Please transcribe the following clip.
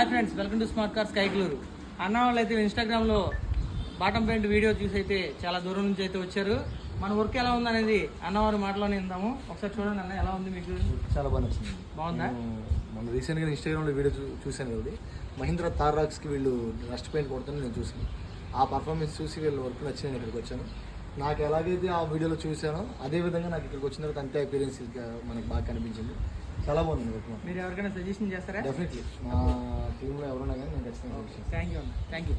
Hi friends, welcome to smart cars Kaikaluru. అన్న వాళ్ళు అయితే ఇన్స్టాగ్రామ్లో బాటం పెయింట్ వీడియో చూసి అయితే చాలా దూరం నుంచి అయితే వచ్చారు. మన వర్క్ ఎలా ఉంది అనేది అన్నవారి మాటలోనే ఇందాము. ఒకసారి చూడండి అన్న, ఎలా ఉంది మీకు? చాలా బాగా నచ్చింది. బాగుందా? మన రీసెంట్గా ఇన్స్టాగ్రామ్లో వీడియో చూశాను కాబట్టి మహీంద్రా థార్ రాక్స్కి వీళ్ళు రస్ట్ పెయింట్ కొడుతుందని నేను చూసాను. ఆ పర్ఫార్మెన్స్ చూసి వీళ్ళు వర్క్ నచ్చి నేను ఇక్కడికి వచ్చాను. నాకు ఎలాగైతే ఆ వీడియోలో చూశానో అదేవిధంగా నాకు ఇక్కడికి వచ్చిన తర్వాత అంతే అపీరెన్స్ మనకు బాగా కనిపించింది. చాలా బాగుంది వర్క్. మీరు ఎవరికైనా సజెషన్ చేస్తారా? డెఫినెట్లీ మా టీంలో ఎవరున్నా కానీ నేను ఖచ్చితంగా. Thank you.